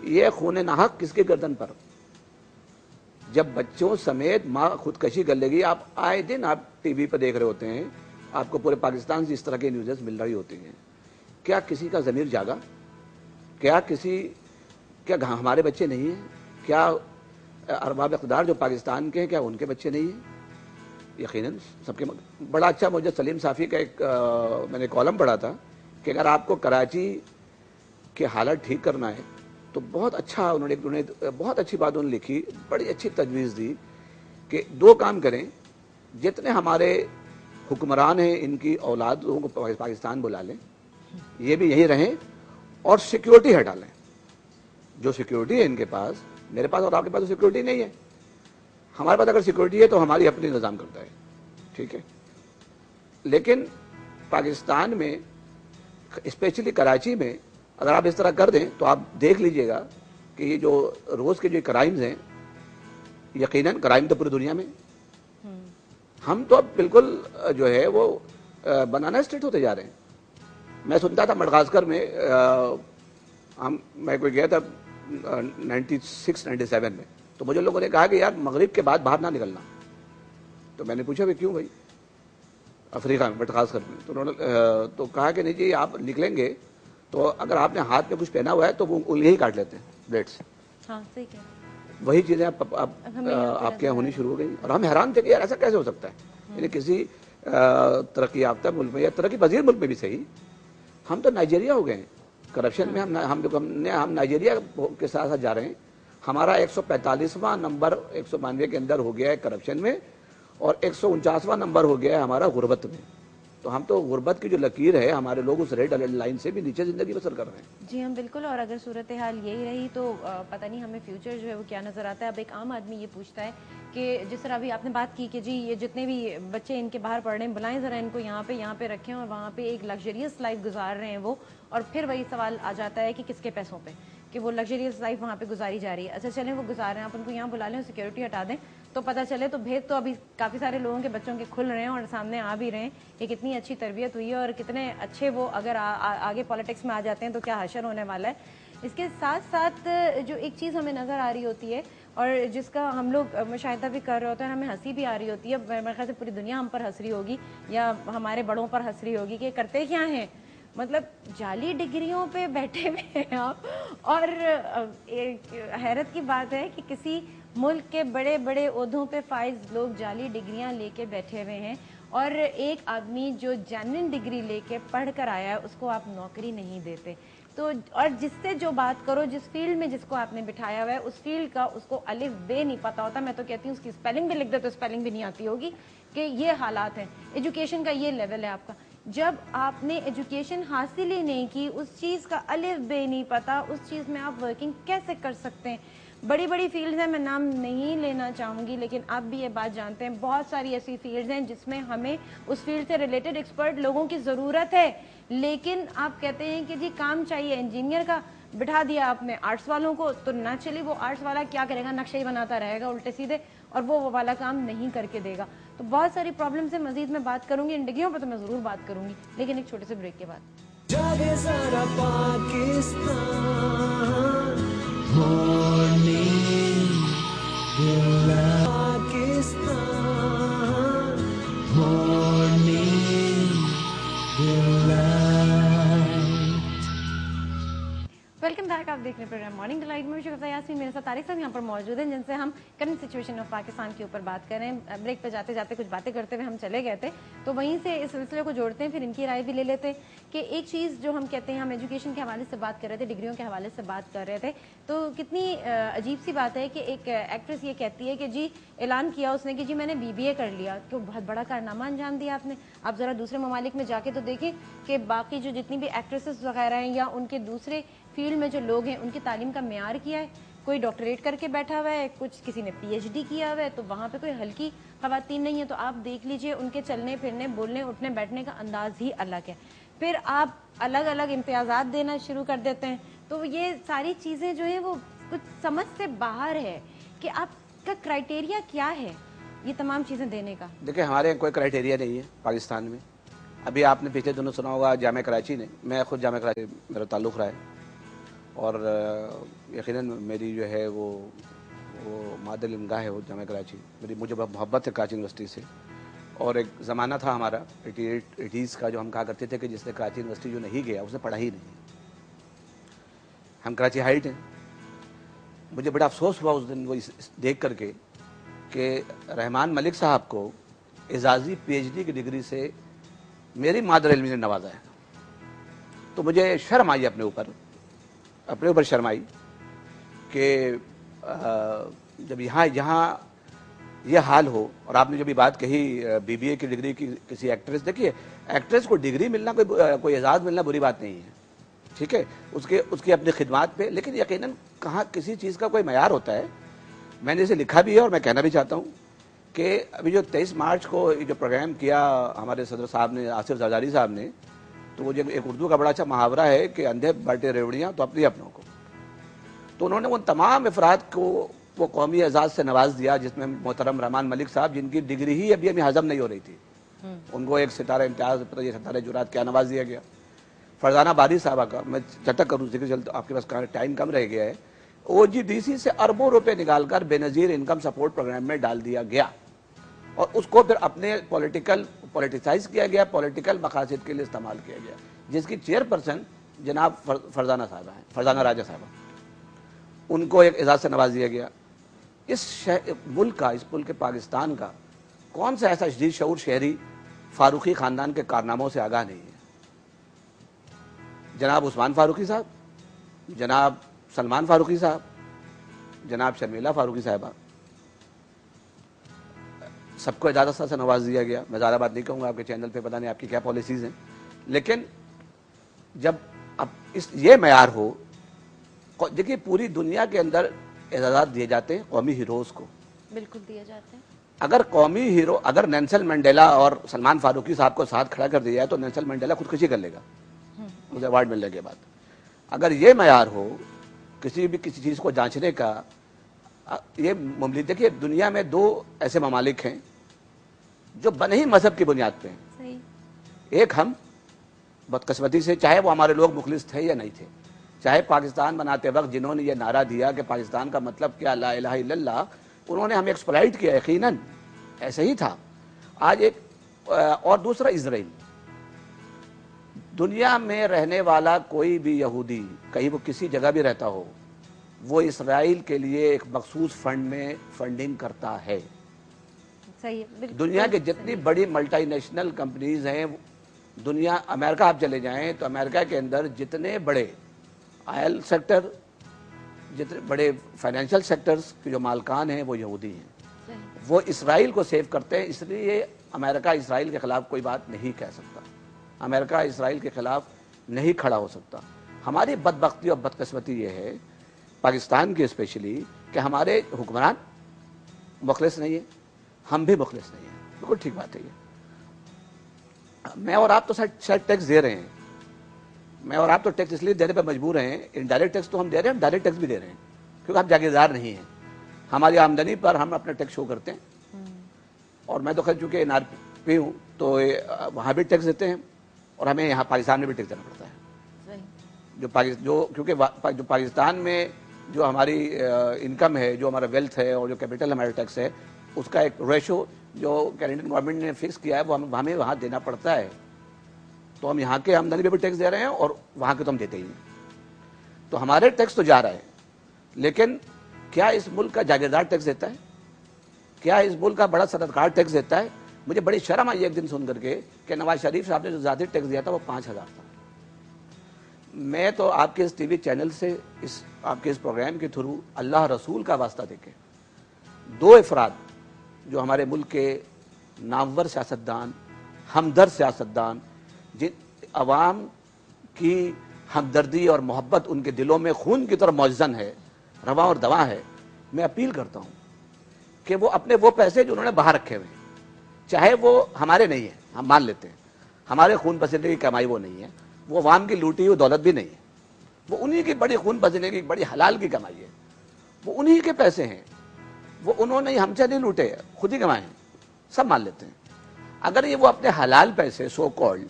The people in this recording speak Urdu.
یہ خون ناحق کس کے گردن پر؟ جب بچوں سمیت ماں خودکشی کر لے گی، آپ آئے دن آپ ٹی وی پہ دیکھ رہے ہوتے ہیں، آپ کو پورے پاکستان سے اس طرح کی نیوزز مل رہی ہوتی ہیں. کیا کسی کا ضمیر جاگا؟ کیا ہمارے بچے نہیں ہیں؟ کیا ارباب اقتدار جو پاکستان کے ہیں کیا ان کے بچے نہیں ہیں؟ یقیناً سب کے. بڑا اچھا مجھے سلیم صافی کا ایک میں نے کالم پڑھا تھا کہ اگر آپ کو کراچی کے حالت ٹھیک کرنا ہے تو بہت اچھا انہوں نے بہت اچھی بات انہوں نے لکھی، بڑی اچھی تجویز دی کہ دو کام کریں. جتنے ہمارے حکمران ہیں ان کی اولادوں کو پاکستان بلا لیں، یہ بھی یہیں رہیں، اور سیکیورٹی ہٹا لیں. جو سیکیورٹی ہے ان کے پاس، میرے پاس اور آپ کے پاس تو سیکیورٹی نہیں ہے. ہمارے پاس اگر سیکیورٹی ہے تو ہماری اپنی نظام کرتا ہے، ٹھیک ہے. لیکن پاکستان میں اسپیشلی کراچی میں اگر آپ اس طرح کر دیں تو آپ دیکھ لیجئے گا کہ یہ جو روز کے جو کرائمز ہیں، یقیناً کرائم تو پوری دنیا میں، ہم تو اب بالکل جو ہے وہ بنانا اسٹیٹ ہوتے جا رہے ہیں. میں سنتا تھا مڈغاسکر میں میں کوئی گیا تھا 96-97 میں، تو مجھے لوگوں نے کہا کہ یار مغرب کے بعد باہر نہ نکلنا. تو میں نے پوچھا کہ کیوں بھائی؟ افریقہ میں مڈغاسکر میں. تو انہوں نے تو کہا کہ نہیں جی آپ نکلیں گے تو اگر آپ نے ہاتھ میں کچھ پہنا ہوا ہے تو وہ انگلیاں ہی کاٹ لیتے ہیں بلیڈ سے. ہاں صحیح ہے. وہی چیزیں آپ کے یہاں ہونی شروع ہو گئی، اور ہم حیران تھے کہ یار ایسا کیسے ہو سکتا ہے. یعنی کسی ترقی یافتہ ملک میں یا ترقی پذیر ملک میں بھی صحیح، ہم تو نائجیریا ہو گئے ہیں کرپشن میں. ہم نائجیریا کے ساتھ ساتھ جا رہے ہیں. ہمارا 145واں نمبر 192 کے اندر ہو گیا ہے کرپشن میں، اور 149واں نمبر ہو گیا ہے ہمارا غربت میں. تو ہم تو غربت کی جو لکیر ہے، ہمارے لوگ اس ریڈ لائن سے بھی نیچے زندگی بسر کر رہے ہیں. جی ہم بالکل. اور اگر صورتحال یہی رہی تو پتہ نہیں ہمیں فیوچر جو ہے وہ کیا نظر آتا ہے. اب ایک عام آدمی یہ پوچھتا ہے کہ جس طرح ابھی آپ نے بات کی کہ جی یہ جتنے بھی بچے ان کے باہر پڑھ رہے ہیں بلائیں ذرا ان کو یہاں پہ رکھیں اور وہاں پہ ایک لگژریس لائف گزار رہے ہیں وہ. اور پھر وہی سوال آ جاتا ہے کہ کس کے پیسوں پہ، کہ وہ لگژریس لائف وہاں پہ گزاری جا رہی ہے. اچھا چلیں وہ گزار رہے ہیں، آپ ان کو یہاں بلا لیں، سیکورٹی ہٹا دیں تو پتہ چلے تو بھید تو ابھی کافی سارے لوگوں کے بچوں کے کھل رہے ہیں اور سامنے آ بھی رہے ہیں کہ کتنی اچھی تربیت ہوئی ہے اور کتنے اچھے وہ اگر آگے پالیٹکس میں آ جاتے ہیں تو کیا حشر ہونے والا ہے. اس کے ساتھ ساتھ جو ایک چیز ہمیں نظر آ رہی ہوتی ہے اور جس کا ہم لوگ مشاہدہ بھی کر رہے ہوتے ہیں، ہمیں ہنسی بھی آ رہی ہوتی ہے. میرے خیال سے پوری دنیا ہم پر ہنس رہی ہوگی یا ہمارے بڑوں پر ہنس رہی ہوگی کہ کرتے کیا ہیں. مطلب جعلی ڈگریوں پہ بیٹھے ہوئے ہیں آپ. اور حیرت کی بات ہے کہ کسی ملک کے بڑے بڑے عہدوں پہ فائز لوگ جعلی ڈگریاں لے کے بیٹھے ہوئے ہیں، اور ایک آدمی جو جینوئن ڈگری لے کے پڑھ کر آیا ہے اس کو آپ نوکری نہیں دیتے. تو اور جس سے جو بات کرو، جس فیلڈ میں جس کو آپ نے بٹھایا ہوا ہے اس فیلڈ کا اس کو الف بے نہیں پتا ہوتا. میں تو کہتی ہوں اس کی اسپیلنگ بھی لکھ دے تو اسپیلنگ بھی نہیں آتی ہوگی کہ یہ حالات ہیں. ایجوکیشن کا یہ لیول ہے آپ کا. جب آپ نے ایجوکیشن حاصل ہی نہیں کی، اس چیز کا الف بے نہیں پتا، اس چیز میں آپ ورکنگ کیسے کر سکتے ہیں؟ بڑی بڑی فیلڈز ہیں، میں نام نہیں لینا چاہوں گی لیکن آپ بھی یہ بات جانتے ہیں بہت ساری ایسی فیلڈز ہیں جس میں ہمیں اس فیلڈ سے ریلیٹڈ ایکسپرٹ لوگوں کی ضرورت ہے. لیکن آپ کہتے ہیں کہ جی کام چاہیے انجینئر کا، بٹھا دیا آپ نے آرٹس والوں کو تو نہ چلی. وہ آرٹس والا کیا کرے گا؟ نقشے ہی بناتا رہے گا الٹے سیدھے، اور وہ والا کام نہیں کر کے دے گا. تو بہت ساری پرابلمس ہیں. مزید میں بات کروں گی ان ڈگریوں پہ تو میں ضرور بات کروں گی، لیکن ایک چھوٹے سے بریک کے بعد. جاگے ذرا Pakistan, morning Pakistan, morning welcome back. آپ دیکھ رہے ہیں پروگرام مارننگ ڈیلائٹ میں. شکریہ یاسمین میرے ساتھ طارق صاحب یہاں پر موجود ہیں جن سے ہم کرنٹ سچویشن آف پاکستان کے اوپر بات کریں. بریک پہ جاتے جاتے کچھ باتیں کرتے ہوئے ہم چلے گئے تھے تو وہیں سے اس سلسلے کو جوڑتے ہیں، پھر ان کی رائے بھی لے لیتے ہیں کہ ایک چیز جو ہم کہتے ہیں، ہم ایجوکیشن کے حوالے سے بات کر رہے تھے، ڈگریوں کے حوالے سے بات کر رہے تھے، تو کتنی عجیب سی بات ہے کہ ایک ایکٹریس یہ کہتی ہے کہ جی اعلان کیا اس نے کہ جی میں نے BBA کر لیا. تو بہت بڑا کارنامہ انجام دیا آپ نے. آپ ذرا دوسرے ممالک میں جا کے تو دیکھیں کہ باقی جو جتنی بھی ایکٹریسز وغیرہ ہیں یا ان کے دوسرے فیلڈ میں جو لوگ ہیں ان کی تعلیم کا معیار کیا ہے. کوئی ڈاکٹریٹ کر کے بیٹھا ہوا ہے، کچھ کسی نے PhD کیا ہوا ہے، تو وہاں پہ کوئی ہلکی خواتین نہیں ہے. تو آپ دیکھ لیجئے ان کے چلنے پھرنے بولنے اٹھنے بیٹھنے کا انداز ہی الگ ہے. پھر آپ الگ الگ امتیازات دینا شروع کر دیتے ہیں. تو یہ ساری چیزیں جو ہیں وہ کچھ سمجھ سے باہر ہے کہ آپ کا کرائٹیریا کیا ہے یہ تمام چیزیں دینے کا. دیکھیں ہمارے یہاں کوئی کرائٹیریا نہیں ہے پاکستان میں. ابھی آپ نے پچھلے دنوں سنا ہوگا جامعہ کراچی نے، میں خود جامعہ کراچی میرا تعلق رہا ہے، اور یقیناً میری جو ہے وہ مادر الگاہ ہے وہ جامعہ کراچی. مجھے بہت محبت ہے کراچی یونیورسٹی سے. اور ایک زمانہ تھا ہمارا 80s کا جو ہم کہا کرتے تھے کہ جس نے کراچی یونیورسٹی جو نہیں گیا اس نے پڑھا ہی نہیں. ہم کراچی ہائٹ ہیں. مجھے بڑا افسوس ہوا اس دن وہ دیکھ کر کے کہ رحمان ملک صاحب کو اعزازی PhD کی ڈگری سے میری مادر علمی نے نوازا ہے. تو مجھے شرم آئی اپنے اوپر شرم آئی کہ جب یہاں یہ حال ہو. اور آپ نے جو بھی بات کہی BBA کی ڈگری کی کسی ایکٹریس, دیکھیے ایکٹریس کو ڈگری ملنا کوئی اعزاز ملنا بری بات نہیں ہے, ٹھیک ہے, اس کی اپنی خدمات پہ, لیکن یقیناً کہاں کسی چیز کا کوئی معیار ہوتا ہے. میں نے اسے لکھا بھی ہے اور میں کہنا بھی چاہتا ہوں کہ ابھی جو 23 مارچ کو جو پروگرام کیا ہمارے صدر صاحب نے, آصف زرداری صاحب نے, تو وہ ایک اردو کا بڑا اچھا محاورہ ہے کہ اندھے بانٹے ریوڑیاں تو اپنوں کو. تو انہوں نے ان تمام افراد کو وہ قومی اعزاز سے نواز دیا جس میں محترم رحمان ملک صاحب, جن کی ڈگری ہی ابھی ہضم نہیں ہو رہی تھی, ان کو ایک ستارہ امتیاز, پتہ یہ ستارہ جرات کیا نواز دیا گیا. فرزانہ باری صاحبہ کا میں چٹک کروں ذکر, چلتا آپ کے پاس ٹائم کم رہ گیا ہے, OGDC سے اربوں روپے نکال کر بے نظیر انکم سپورٹ پروگرام میں ڈال دیا گیا اور اس کو پھر اپنے پولیٹیسائز کیا گیا, پولیٹیکل مقاصد کے لیے استعمال کیا گیا, جس کی چیئرپرسن جناب فرزانہ صاحبہ ہیں, فرزانہ راجہ صاحبہ. ان کو ایک اعزاز سے نواز دیا گیا. اس ملک پاکستان کا کون سا ایسا شدید شعور شہری فاروقی خاندان کے کارناموں سے آگاہ نہیں ہے؟ جناب عثمان فاروقی صاحب, جناب سلمان فاروقی صاحب, جناب شرمیلہ فاروقی صاحبہ, سب کو اعزاز سے نواز دیا گیا. میں زیادہ بات نہیں کہوں گا, آپ کے چینل پہ پتہ نہیں آپ کی کیا پالیسیز ہیں, لیکن جب اب یہ معیار ہو, دیکھیے پوری دنیا کے اندر اعزازات دیے جاتے ہیں قومی ہیروز کو, بالکل دیے جاتے ہیں. اگر قومی ہیرو, اگر نیلسن منڈیلا اور سلمان فاروقی صاحب کو ساتھ کھڑا کر دیا جائے تو نیلسن منڈیلا خودکشی کر لے گا اسے ایوارڈ ملنے کے بعد. اگر یہ معیار ہو کسی چیز کو جانچنے کا, یہ مملک, دیکھیے دنیا میں 2 ایسے ممالک ہیں جو بنے ہی مذہب کی بنیاد پہ ہیں. صحیح. ایک ہم بدقسمتی سے, چاہے وہ ہمارے لوگ مخلص تھے یا نہیں تھے, چاہے پاکستان بناتے وقت جنہوں نے یہ نعرہ دیا کہ پاکستان کا مطلب کیا لا الہ الا اللہ, انہوں نے ہمیں ایکسپلائٹ کیا, یقیناً ایسے ہی تھا. آج اور دوسرا اسرائیل. دنیا میں رہنے والا کوئی بھی یہودی, کہیں وہ کسی جگہ بھی رہتا ہو, وہ اسرائیل کے لیے ایک مخصوص فنڈ میں فنڈنگ کرتا ہے. صحیح. دنیا کے جتنی بڑی ملٹی نیشنل کمپنیز ہیں, دنیا, امریکہ آپ چلے جائیں تو امریکہ کے اندر جتنے بڑے آئل سیکٹر, جتنے بڑے فائنینشیل سیکٹرز کے جو مالکان ہیں وہ یہودی ہیں. وہ اسرائیل کو سیو کرتے ہیں, اس لیے امریکہ اسرائیل کے خلاف کوئی بات نہیں کہہ سکتا, امریکہ اسرائیل کے خلاف نہیں کھڑا ہو سکتا. ہماری بدبختی اور بدقسمتی یہ ہے پاکستان کی اسپیشلی کہ ہمارے حکمران مخلص نہیں ہیں, ہم بھی مخلص نہیں ہیں. بالکل ٹھیک بات ہے. یہ میں اور آپ تو شاید ٹیکس دے رہے ہیں, میں اور آپ تو ٹیکس اس لیے دینے پہ مجبور ہیں, انڈائریکٹ ٹیکس تو ہم دے رہے ہیں, ہم ڈائریکٹ ٹیکس بھی دے رہے ہیں کیونکہ ہم جاگیردار نہیں ہیں. ہماری آمدنی پر ہم اپنا ٹیکس شو کرتے ہیں, اور میں تو خیر چونکہ NRP ہوں تو وہاں بھی ٹیکس دیتے ہیں, اور ہمیں یہاں پاکستان میں بھی ٹیکس دینا پڑتا ہے. کیونکہ جو پاکستان میں جو ہماری انکم ہے, جو ہمارا ویلتھ ہے, اور جو کیپٹل ہمارا ٹیکس ہے, اس کا ایک ریشو جو کینیڈین گورنمنٹ نے فکس کیا ہے وہ ہمیں وہاں دینا پڑتا ہے. تو ہم یہاں کے آمدنی پہ بھی ٹیکس دے رہے ہیں اور وہاں کے تو ہم دیتے ہی ہیں. تو ہمارے ٹیکس تو جا رہا ہے, لیکن کیا اس ملک کا جاگیردار ٹیکس دیتا ہے؟ کیا اس ملک کا بڑا صنعتکار ٹیکس دیتا ہے؟ مجھے بڑی شرم آئی ایک دن سن کر کے کہ نواز شریف صاحب نے جو ذاتی ٹیکس دیا تھا وہ 5,000 تھا. میں تو آپ کے اس ٹی وی چینل سے, آپ کے اس پروگرام کے تھرو اللہ رسول کا واسطہ دے کے 2 افراد جو ہمارے ملک کے نامور سیاستدان, ہمدرد سیاستدان, جن عوام کی ہمدردی اور محبت ان کے دلوں میں خون کی طرح موزن ہے, رواں اور دواں ہے, میں اپیل کرتا ہوں کہ وہ اپنے وہ پیسے جو انہوں نے باہر رکھے ہوئے ہیں, چاہے وہ ہمارے نہیں ہیں, ہم مان لیتے ہیں ہمارے خون پسینے کی کمائی وہ نہیں ہے, وہ عوام کی لوٹی ہوئی دولت بھی نہیں ہے, وہ انہی کی بڑی خون پسینے کی بڑی حلال کی کمائی ہے, وہ انہی کے پیسے ہیں, وہ انہوں نے ہم سے نہیں لوٹے, خود ہی کمائے ہیں, سب مان لیتے ہیں. اگر یہ وہ اپنے حلال پیسے سو کالڈ